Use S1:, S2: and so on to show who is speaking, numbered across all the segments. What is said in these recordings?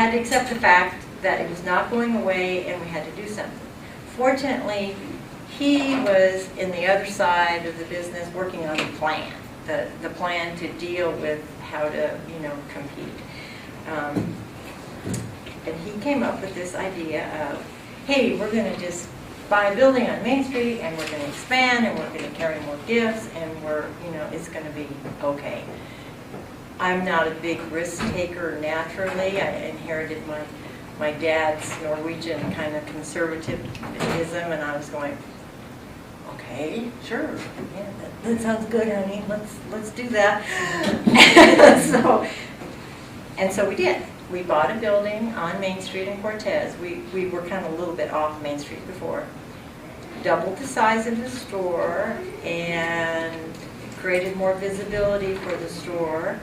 S1: had to accept the fact that it was not going away and we had to do something. Fortunately, he was in the other side of the business working on the plan, the plan to deal with how to, compete. And he came up with this idea of, hey, we're going to just buy a building on Main Street and we're going to expand and we're going to carry more gifts and it's going to be okay. I'm not a big risk taker naturally. I inherited my dad's Norwegian kind of conservatism, and I was going, okay, sure, yeah, that sounds good, honey. Let's do that. So we did. We bought a building on Main Street in Cortez. We were kind of a little bit off Main Street before. Doubled the size of the store and created more visibility for the store.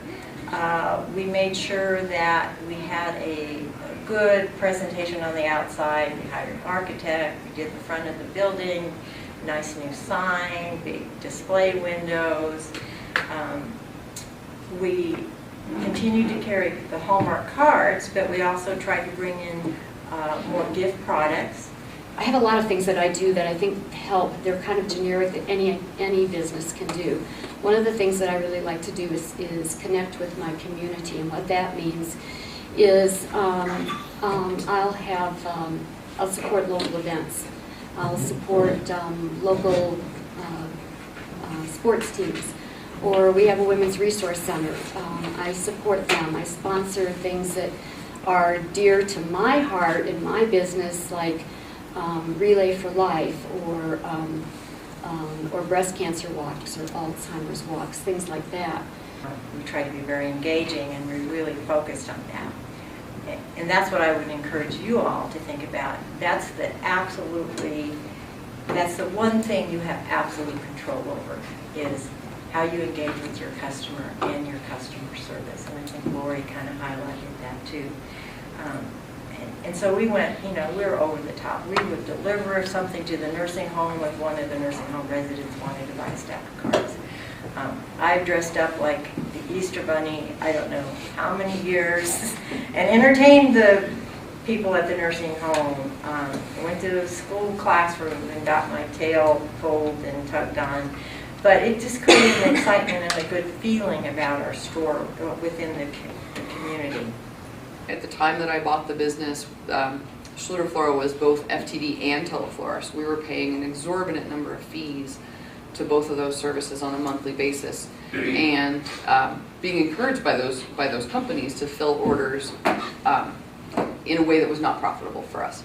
S1: We made sure that we had a good presentation on the outside. We hired an architect. We did the front of the building, nice new sign, big display windows. We continued to carry the Hallmark cards, but we also tried to bring in more gift products.
S2: I have a lot of things that I do that I think help. They're kind of generic that any business can do. One of the things that I really like to do is connect with my community, and what that means is I'll support local events. I'll support local sports teams, or we have a women's resource center. I support them. I sponsor things that are dear to my heart in my business, like Relay for Life, or breast cancer walks, or Alzheimer's walks, things like that.
S1: We try to be very engaging, and we're really focused on that. And that's what I would encourage you all to think about. That's the one thing you have absolute control over, is how you engage with your customer and your customer service. And I think Lori kind of highlighted that too. And so we went, we were over the top. We would deliver something to the nursing home if one of the nursing home residents wanted to buy a stack of cards. I've dressed up like the Easter Bunny, I don't know how many years, and entertained the people at the nursing home. Went to the school classroom and got my tail pulled and tugged on. But it just created an excitement and a good feeling about our store within the community.
S3: At the time that I bought the business, Schluter Floral was both FTD and teleflorist. We were paying an exorbitant number of fees to both of those services on a monthly basis, and being encouraged by those companies to fill orders in a way that was not profitable for us.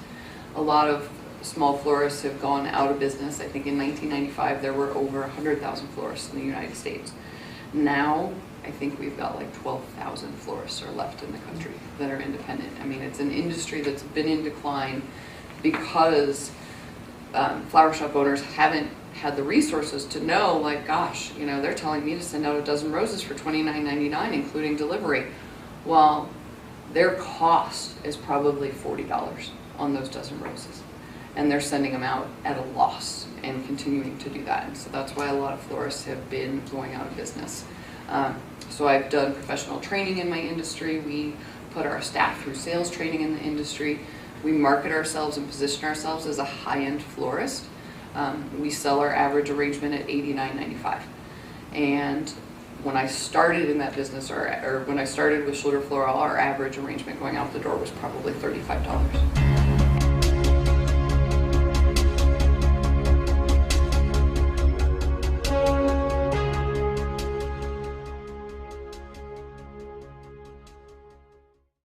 S3: A lot of small florists have gone out of business. I think in 1995 there were over 100,000 florists in the United States. Now I think we've got like 12,000 florists are left in the country that are independent. I mean, it's an industry that's been in decline because flower shop owners haven't had the resources to know, like, gosh, they're telling me to send out a dozen roses for $29.99, including delivery. Well, their cost is probably $40 on those dozen roses, and they're sending them out at a loss and continuing to do that. And so that's why a lot of florists have been going out of business. So I've done professional training in my industry. We put our staff through sales training in the industry. We market ourselves and position ourselves as a high-end florist. We sell our average arrangement at $89.95. And when I started in that business, or when I started with Schluter Floral, our average arrangement going out the door was probably $35.